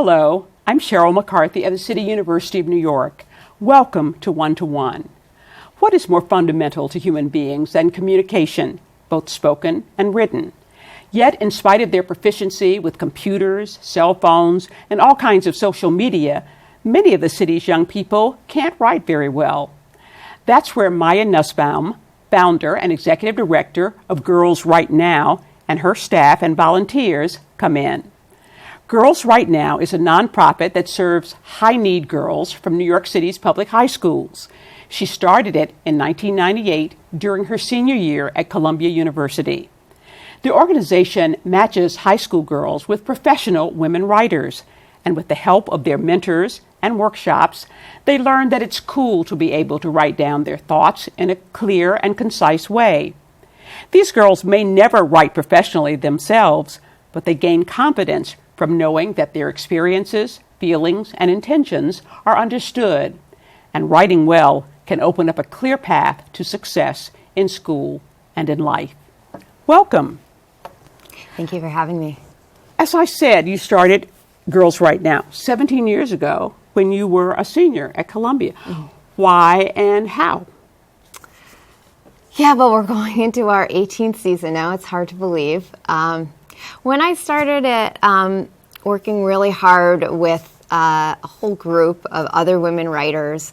Hello, I'm Sheryl McCarthy of the City University of New York. Welcome to One-to-One. What is more fundamental to human beings than communication, both spoken and written? Yet, in spite of their proficiency with computers, cell phones, and all kinds of social media, many of the city's young people can't write very well. That's where Maya Nussbaum, founder and executive director of Girls Write Now, and her staff and volunteers come in. Girls Write Now is a nonprofit that serves high-need girls from New York City's public high schools. She started it in 1998 during her senior year at Columbia University. The organization matches high school girls with professional women writers, and with the help of their mentors and workshops, they learn that it's cool to be able to write down their thoughts in a clear and concise way. These girls may never write professionally themselves, but they gain confidence from knowing that their experiences, feelings, and intentions are understood. And writing well can open up a clear path to success in school and in life. Welcome. Thank you for having me. As I said, you started Girls Write Now 17 years ago when you were a senior at Columbia. Mm-hmm. Why and how? Yeah, well, we're going into our 18th season now. It's hard to believe. When I started it, working really hard with a whole group of other women writers,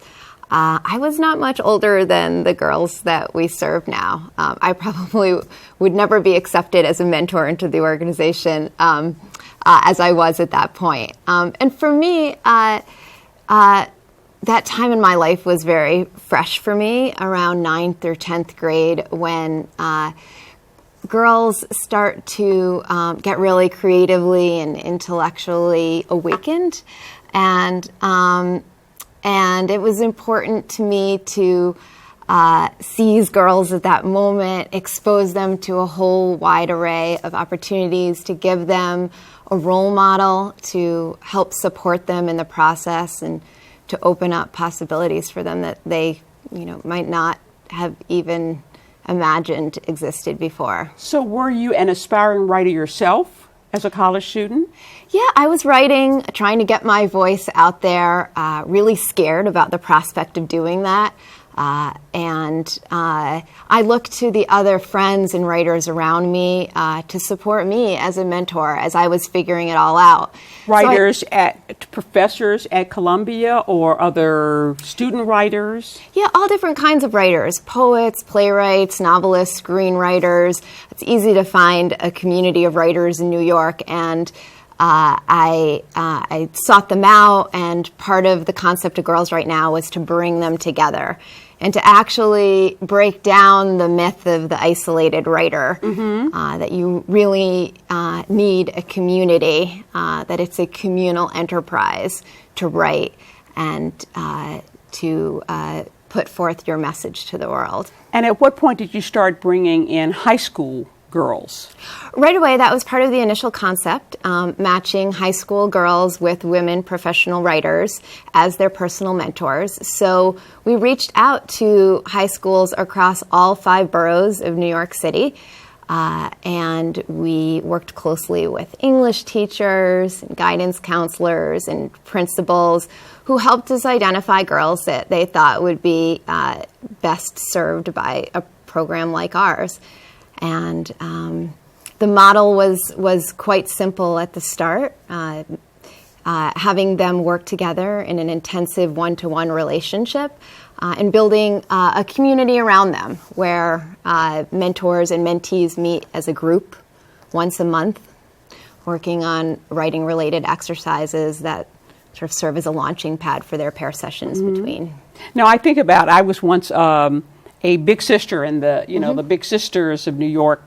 I was not much older than the girls that we serve now. I probably would never be accepted as a mentor into the organization as I was at that point. And for me, that time in my life was very fresh for me, around 9th or 10th grade, when girls start to get really creatively and intellectually awakened. And it was important to me to seize girls at that moment, expose them to a whole wide array of opportunities, to give them a role model, to help support them in the process, and to open up possibilities for them that they, might not have even imagined existed before. So were you an aspiring writer yourself as a college student? Yeah, I was writing, trying to get my voice out there, really scared about the prospect of doing that. And I looked to the other friends and writers around me to support me as a mentor as I was figuring it all out. Writers professors at Columbia or other student writers? Yeah, all different kinds of writers, poets, playwrights, novelists, screenwriters. It's easy to find a community of writers in New York, and I sought them out, and part of the concept of Girls Write Now was to bring them together and to actually break down the myth of the isolated writer, that you really need a community, that it's a communal enterprise to write and to put forth your message to the world. And at what point did you start bringing in high school girls? Right away, that was part of the initial concept, matching high school girls with women professional writers as their personal mentors. So we reached out to high schools across all 5 boroughs of New York City, and we worked closely with English teachers, and guidance counselors, and principals who helped us identify girls that they thought would be best served by a program like ours. And the model was quite simple at the start, having them work together in an intensive one-to-one relationship and building a community around them where mentors and mentees meet as a group once a month, working on writing-related exercises that sort of serve as a launching pad for their pair sessions between. Now, I was once a big sister in the, the Big Sisters of New York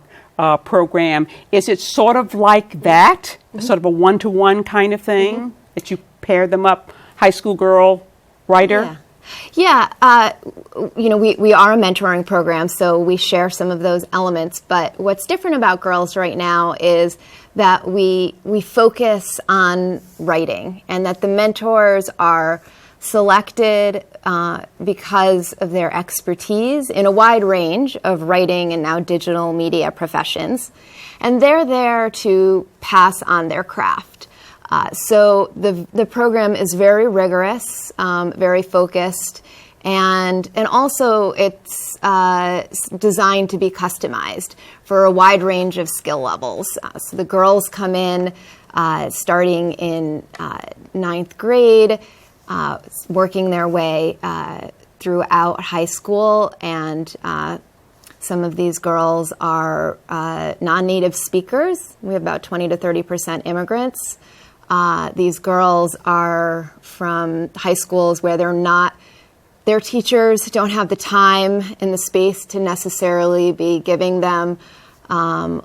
program. Is it sort of like that, sort of a one-to-one kind of thing, that you pair them up, high school girl, writer? Yeah. We are a mentoring program, so we share some of those elements. But what's different about Girls Write Now is that we focus on writing, and that the mentors are selected because of their expertise in a wide range of writing and now digital media professions. And they're there to pass on their craft. So the program is very rigorous, very focused, and also it's designed to be customized for a wide range of skill levels. So the girls come in starting in ninth grade, working their way throughout high school, and some of these girls are non-native speakers. We have about 20 to 30% immigrants. These girls are from high schools where their teachers don't have the time and the space to necessarily be giving them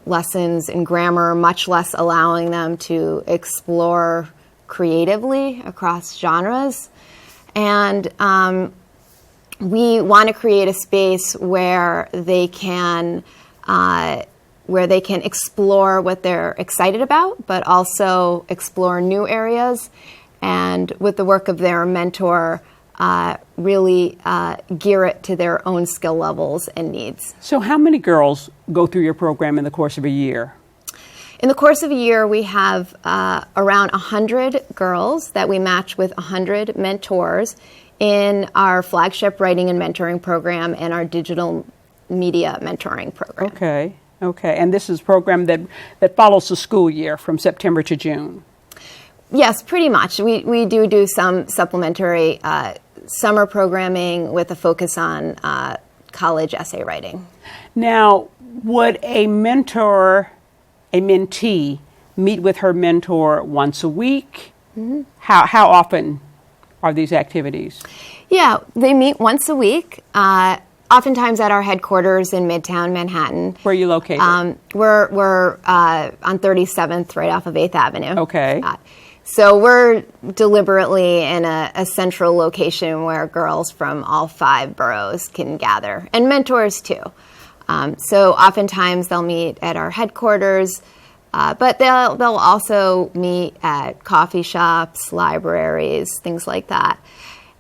lessons in grammar, much less allowing them to explore creatively across genres. And we want to create a space where they can explore what they're excited about, but also explore new areas. And with the work of their mentor, really gear it to their own skill levels and needs. So how many girls go through your program in the course of a year? In the course of a year, we have around 100 girls that we match with 100 mentors in our flagship writing and mentoring program and our digital media mentoring program. Okay. And this is a program that follows the school year from September to June. Yes, pretty much. We do some supplementary summer programming with a focus on college essay writing. Now, would a mentee meet with her mentor once a week? Mm-hmm. How often are these activities? Yeah, they meet once a week, oftentimes at our headquarters in Midtown Manhattan. Where are you located? We're on 37th, right off of 8th Avenue. Okay. So we're deliberately in a central location where girls from all 5 boroughs can gather, and mentors too. So oftentimes they'll meet at our headquarters, but they'll also meet at coffee shops, libraries, things like that.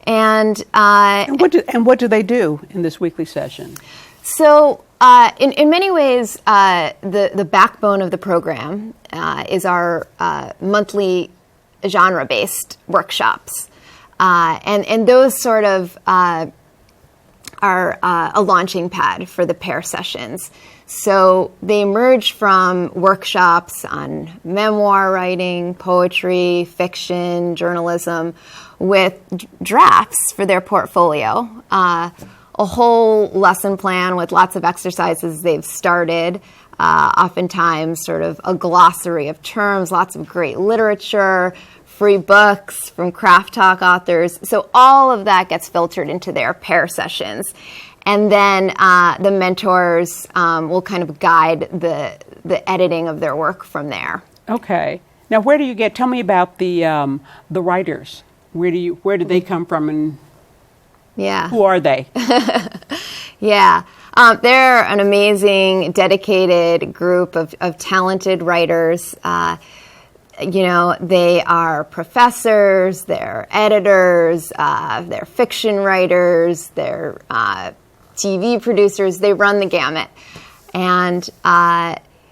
And what do they do in this weekly session? So in many ways, the backbone of the program is our monthly genre-based workshops, and those sort of are a launching pad for the pair sessions. So they emerge from workshops on memoir writing, poetry, fiction, journalism, with drafts for their portfolio, a whole lesson plan with lots of exercises they've started, oftentimes sort of a glossary of terms, lots of great literature, free books from Craft Talk authors. So all of that gets filtered into their pair sessions. And then the mentors will kind of guide the editing of their work from there. Okay. Now, where do you tell me about the writers. Where do they come from, and who are they? Yeah. They're an amazing, dedicated group of talented writers. They are professors, they're editors, they're fiction writers, they're TV producers. They run the gamut. And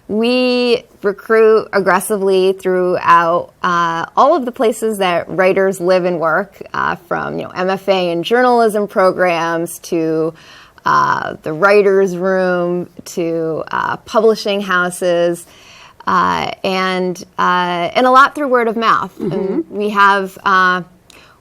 we recruit aggressively throughout all of the places that writers live and work, from MFA and journalism programs to the writers' room to publishing houses, and a lot through word of mouth. Mm-hmm. And we have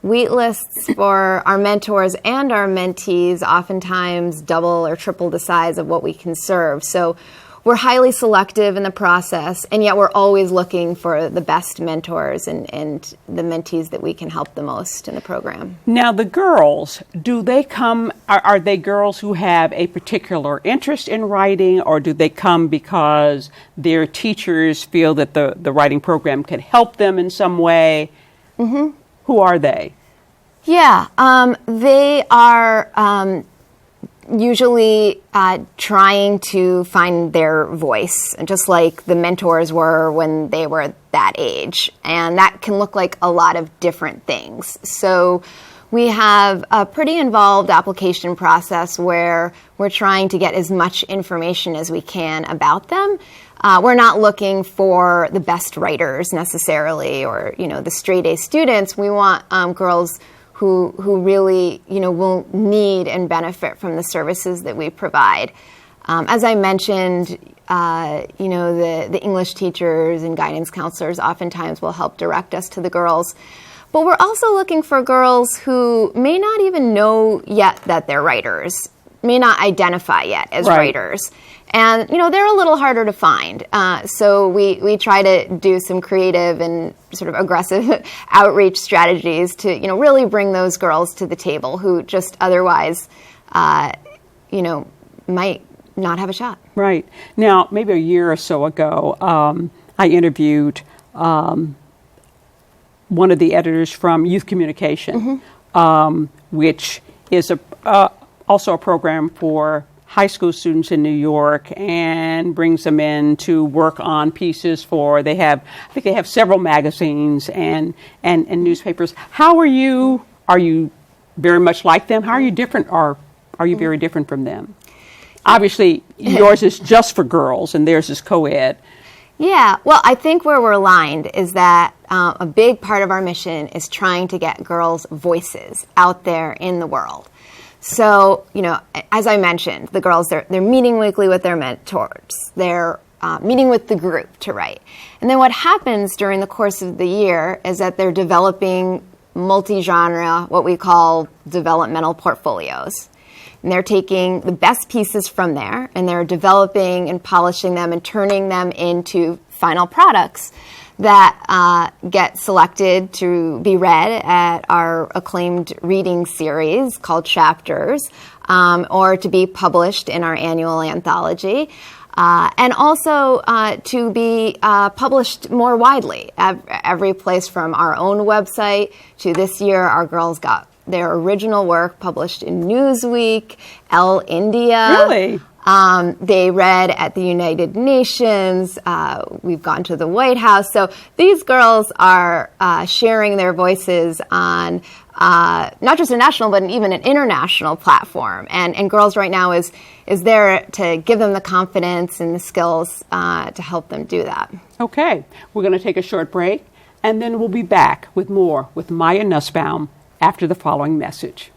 wait lists for our mentors and our mentees, oftentimes double or triple the size of what we can serve. So we're highly selective in the process, and yet we're always looking for the best mentors and the mentees that we can help the most in the program. Now, the girls, do they come, are they girls who have a particular interest in writing, or do they come because their teachers feel that the writing program can help them in some way? Mm-hmm. Who are they? Yeah, they are usually trying to find their voice, just like the mentors were when they were that age. And that can look like a lot of different things. So we have a pretty involved application process where we're trying to get as much information as we can about them. We're not looking for the best writers necessarily, or the straight A students. We want girls who really will need and benefit from the services that we provide. As I mentioned, the English teachers and guidance counselors oftentimes will help direct us to the girls. But we're also looking for girls who may not even know yet that they're writers, may not identify yet as writers. And, they're a little harder to find. So we try to do some creative and sort of aggressive outreach strategies to, really bring those girls to the table who just otherwise, might not have a shot. Right. Now, maybe a year or so ago, I interviewed one of the editors from Youth Communication, which is also a program for high school students in New York, and brings them in to work on pieces I think they have several magazines and newspapers. How are you? Are you very much like them? How are you different, or are you very different from them? Obviously, yours is just for girls, and theirs is co-ed. Yeah, well, I think where we're aligned is that a big part of our mission is trying to get girls' voices out there in the world. So, as I mentioned, the girls, they're meeting weekly with their mentors. They're meeting with the group to write. And then what happens during the course of the year is that they're developing multi-genre, what we call developmental portfolios. And they're taking the best pieces from there, and they're developing and polishing them and turning them into final products that get selected to be read at our acclaimed reading series called Chapters, or to be published in our annual anthology, and also to be published more widely. Every place from our own website to this year, our girls got their original work published in Newsweek, Elle India. Really? They read at the United Nations. We've gone to the White House. So these girls are sharing their voices on not just a national, but even an international platform. And Girls Right Now is there to give them the confidence and the skills to help them do that. Okay. We're going to take a short break, and then we'll be back with more with Maya Nussbaum after the following message.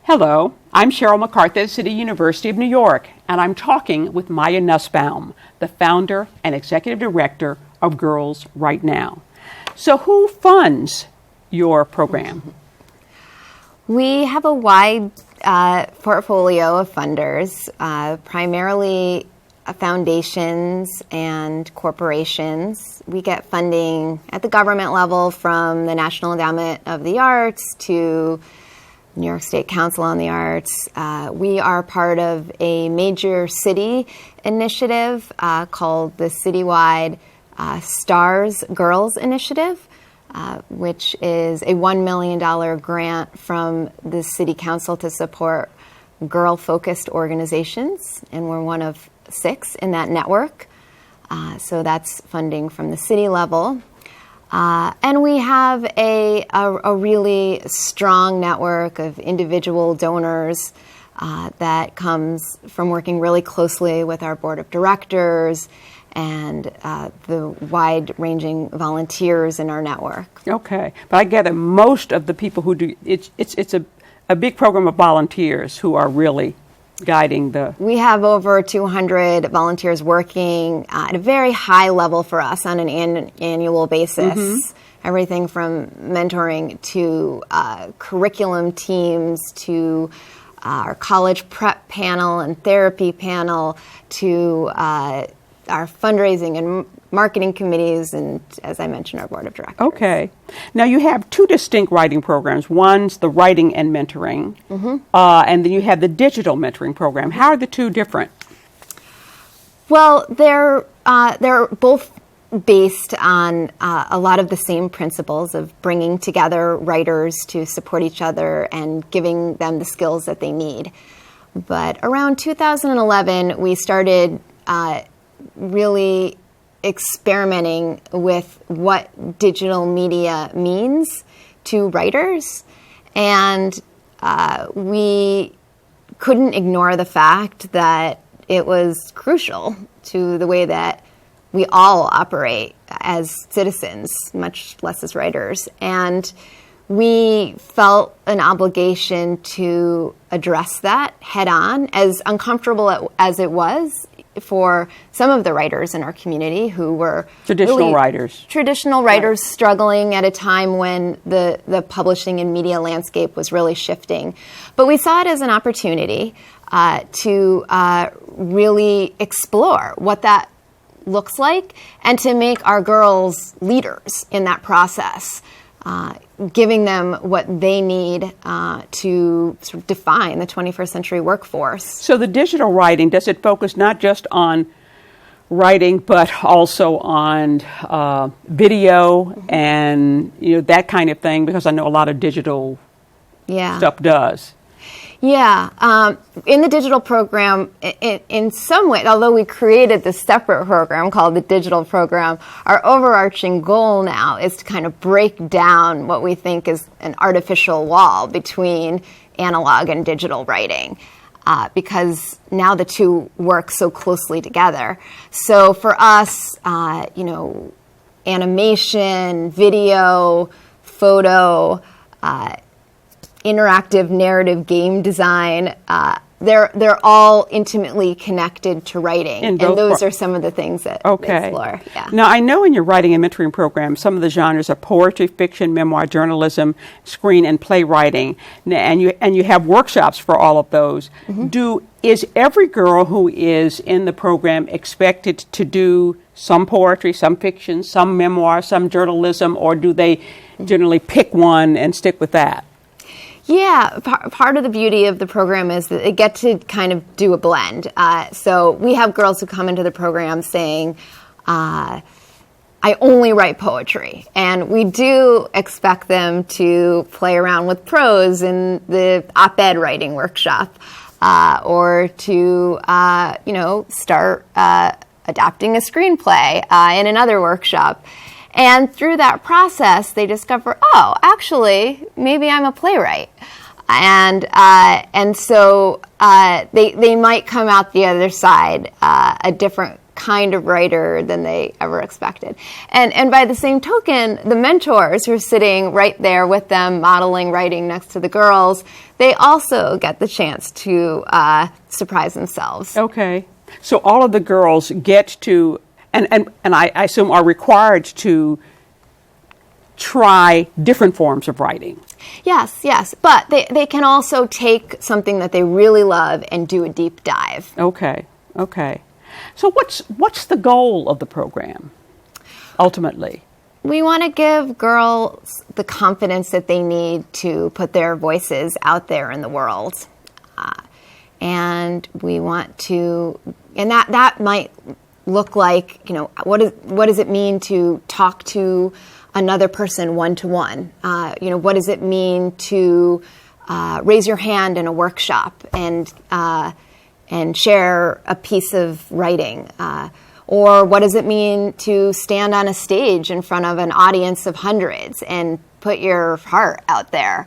Hello, I'm Sheryl McCarthy at the City University of New York, and I'm talking with Maya Nussbaum, the founder and executive director of Girls Right Now. So who funds your program? We have a wide portfolio of funders, primarily foundations and corporations. We get funding at the government level from the National Endowment of the Arts to New York State Council on the Arts. We are part of a major city initiative called the citywide Stars Girls Initiative, which is a $1 million grant from the City Council to support girl-focused organizations, and we're one of 6 in that network. So that's funding from the city level. And we have a really strong network of individual donors that comes from working really closely with our board of directors and the wide-ranging volunteers in our network. Okay, but I gather most of the people who do it's a big program of volunteers who are really guiding the... We have over 200 volunteers working at a very high level for us on an annual basis. Mm-hmm. Everything from mentoring to curriculum teams to our college prep panel and therapy panel to our fundraising and marketing committees and, as I mentioned, our board of directors. Okay. Now, you have 2 distinct writing programs. One's the writing and mentoring, and then you have the digital mentoring program. How are the 2 different? Well, they're both based on a lot of the same principles of bringing together writers to support each other and giving them the skills that they need. But around 2011, we started really experimenting with what digital media means to writers. And we couldn't ignore the fact that it was crucial to the way that we all operate as citizens, much less as writers. And we felt an obligation to address that head on, as uncomfortable as it was for some of the writers in our community who were traditional writers right. Struggling at a time when the publishing and media landscape was really shifting. But we saw it as an opportunity to really explore what that looks like and to make our girls leaders in that process, giving them what they need to sort of define the 21st century workforce. So the digital writing, does it focus not just on writing, but also on video and that kind of thing? Because I know a lot of digital stuff does. Yeah. In the digital program, in some way, although we created this separate program called the digital program, our overarching goal now is to kind of break down what we think is an artificial wall between analog and digital writing, because now the two work so closely together. So for us, animation, video, photo, interactive narrative game design, they're all intimately connected to writing. And those are some of the things that they explore. Yeah. Now, I know in your writing and mentoring program, some of the genres are poetry, fiction, memoir, journalism, screen, and playwriting. And you have workshops for all of those. Mm-hmm. Is every girl who is in the program expected to do some poetry, some fiction, some memoir, some journalism, or do they generally pick one and stick with that? Yeah, part of the beauty of the program is that they get to kind of do a blend. So we have girls who come into the program saying, I only write poetry. And we do expect them to play around with prose in the op-ed writing workshop, or to, start adapting a screenplay in another workshop. And through that process, they discover, actually, maybe I'm a playwright. And so they might come out the other side a different kind of writer than they ever expected. And by the same token, the mentors who are sitting right there with them, modeling writing next to the girls, they also get the chance to surprise themselves. Okay. So all of the girls get to... And I assume are required to try different forms of writing. Yes. But they can also take something that they really love and do a deep dive. Okay. So what's the goal of the program, ultimately? We want to give girls the confidence that they need to put their voices out there in the world. And we want to... And that might... look like, what does it mean to talk to another person one-to-one? What does it mean to raise your hand in a workshop and share a piece of writing? Or what does it mean to stand on a stage in front of an audience of hundreds and put your heart out there?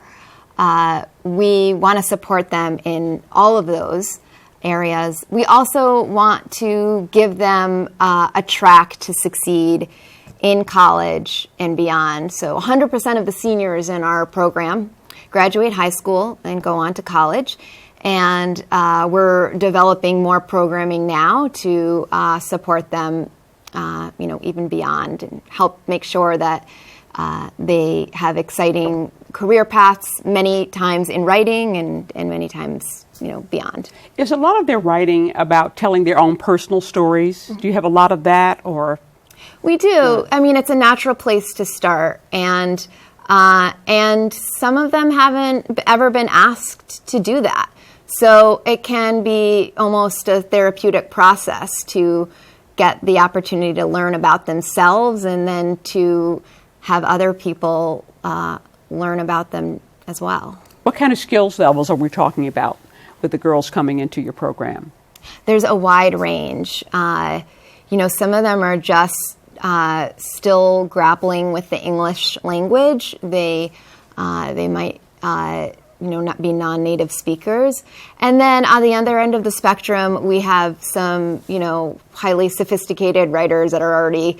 We want to support them in all of those areas. We also want to give them a track to succeed in college and beyond. So 100% of the seniors in our program graduate high school and go on to college. And we're developing more programming now to support them, even beyond, and help make sure that they have exciting career paths, many times in writing and many times beyond. Is a lot of their writing about telling their own personal stories? Mm-hmm. Do you have a lot of that, or? We do. I mean, it's a natural place to start, and some of them haven't ever been asked to do that. So it can be almost a therapeutic process to get the opportunity to learn about themselves and then to have other people learn about them as well. What kind of skills levels are we talking about with the girls coming into your program? There's a wide range. Some of them are just still grappling with the English language. They might not be non-native speakers. And then on the other end of the spectrum, we have some, highly sophisticated writers that are already,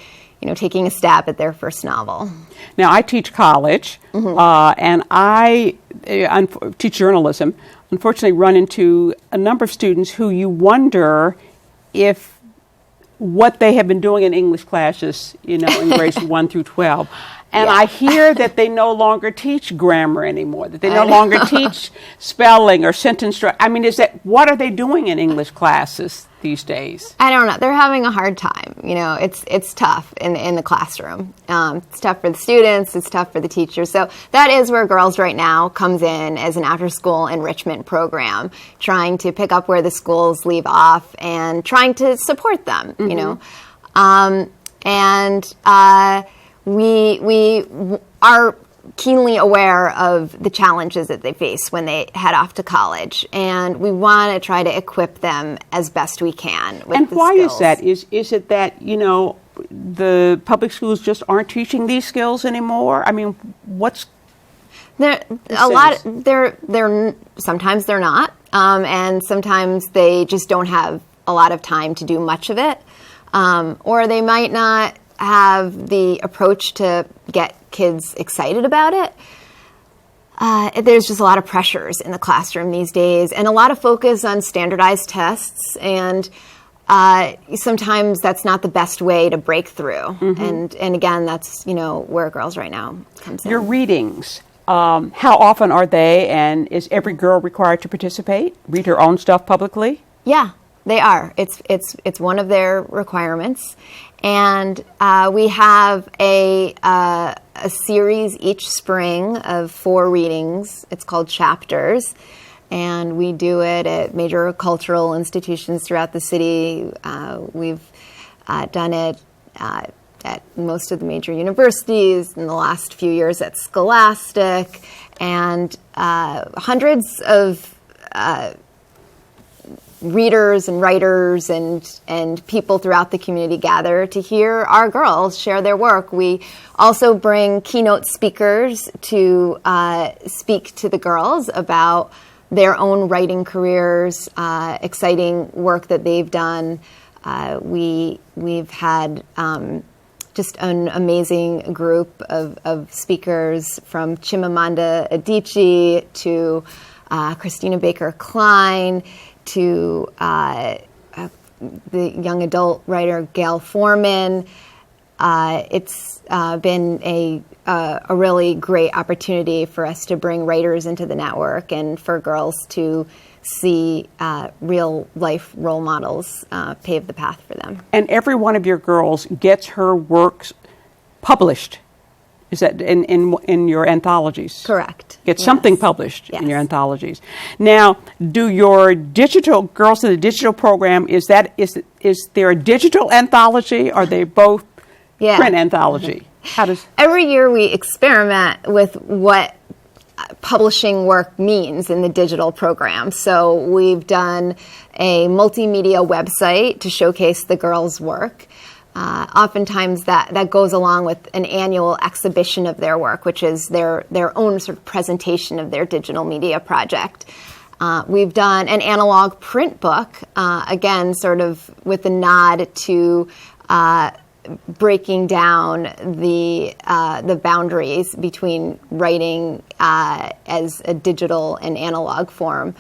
taking a stab at their first novel. Now, I teach college, and I teach journalism. Unfortunately, run into a number of students who you wonder if what they have been doing in English classes, in grades 1 through 12. And I hear that they no longer teach grammar anymore, that they no longer teach spelling or sentence structure. I mean, what are they doing in English classes these days? I don't know. They're having a hard time. It's tough in the classroom. It's tough for the students. It's tough for the teachers. So that is where Girls Right Now comes in as an after-school enrichment program, trying to pick up where the schools leave off and trying to support them, We are keenly aware of the challenges that they face when they head off to college, and we want to try to equip them as best we can with and the why skills. Is that? Is it that, the public schools just aren't teaching these skills anymore? I mean, what's sometimes they're not, and sometimes they just don't have a lot of time to do much of it, or they might not have the approach to get kids excited about it. There's just a lot of pressures in the classroom these days, and a lot of focus on standardized tests, and sometimes that's not the best way to break through. And again, that's where Girls Right Now comes in. Your readings, how often are they, and is every girl required to participate, read her own stuff publicly? Yeah, they are. It's one of their requirements. And we have a series each spring of 4 readings. It's called Chapters, and we do it at major cultural institutions throughout the city. We've done it at most of the major universities, in the last few years at Scholastic, and hundreds of readers and writers and people throughout the community gather to hear our girls share their work. We also bring keynote speakers to speak to the girls about their own writing careers, exciting work that they've done. We've had just an amazing group of speakers, from Chimamanda Adichie to Christina Baker Klein, to the young adult writer Gail Foreman. It's been a really great opportunity for us to bring writers into the network and for girls to see real life role models pave the path for them. And every one of your girls gets her works published. Is that in your anthologies? Correct. Get something published Yes. in your anthologies. Now, do your digital girls in the digital program, is there a digital anthology, or are they both print anthology? How does every year we experiment with what publishing work means in the digital program. So we've done a multimedia website to showcase the girls' work. Oftentimes that goes along with an annual exhibition of their work, which is their own sort of presentation of their digital media project. We've done an analog print book, again, sort of with a nod to breaking down the boundaries between writing as a digital and analog form.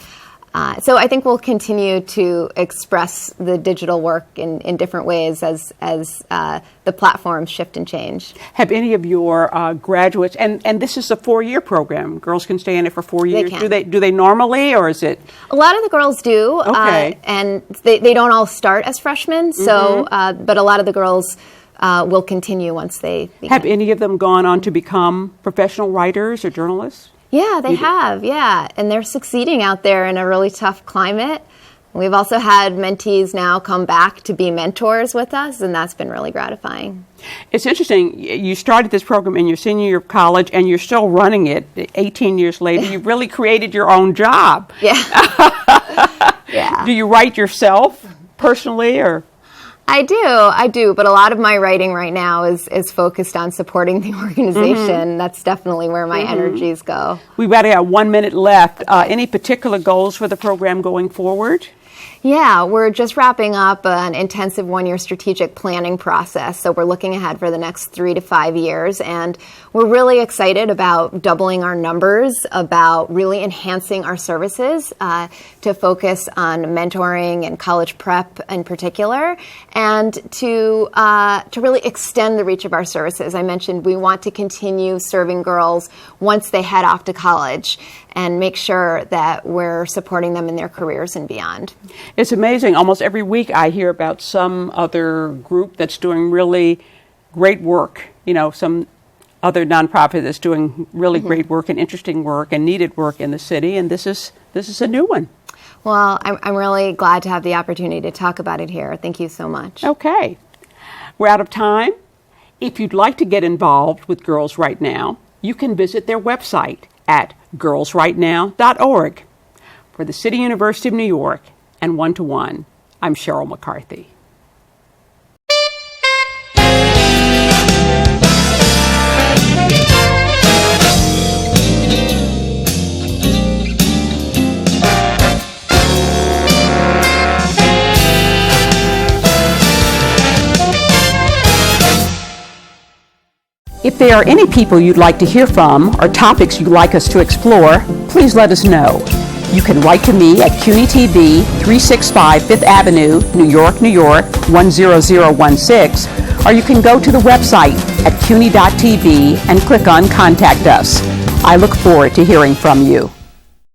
So I think we'll continue to express the digital work in different ways as the platforms shift and change. Have any of your graduates, and this is a 4-year program, girls can stay in it for 4 years. They can. Do they normally, or is it? A lot of the girls do, Okay. and they don't all start as freshmen. So, but a lot of the girls will continue once they begin. Have any of them gone on to become professional writers or journalists? Yeah, they have, and they're succeeding out there in a really tough climate. We've also had mentees now come back to be mentors with us, and that's been really gratifying. It's interesting. You started this program in your senior year of college, and you're still running it 18 years later. You've really created your own job. Yeah. Yeah. Do you write yourself personally, or? I do, but a lot of my writing right now is focused on supporting the organization. That's definitely where my energies go. We've got 1 minute left. Any particular goals for the program going forward? Yeah, we're just wrapping up an intensive one-year strategic planning process. So we're looking ahead for the next 3 to 5 years. And we're really excited about doubling our numbers, about really enhancing our services to focus on mentoring and college prep in particular, and to really extend the reach of our services. I mentioned we want to continue serving girls once they head off to college and make sure that we're supporting them in their careers and beyond. It's amazing. Almost every week I hear about some other group that's doing really great work, some other nonprofit that's doing really great work and interesting work and needed work in the city, and this is a new one. Well, I'm really glad to have the opportunity to talk about it here. Thank you so much. Okay. We're out of time. If you'd like to get involved with Girls Right Now, you can visit their website at girlsrightnow.org. For the City University of New York and One to One, I'm Sheryl McCarthy. If there are any people you'd like to hear from or topics you'd like us to explore, please let us know. You can write to me at CUNY TV, 365 Fifth Avenue, New York, New York, 10016, or you can go to the website at cuny.tv and click on Contact Us. I look forward to hearing from you.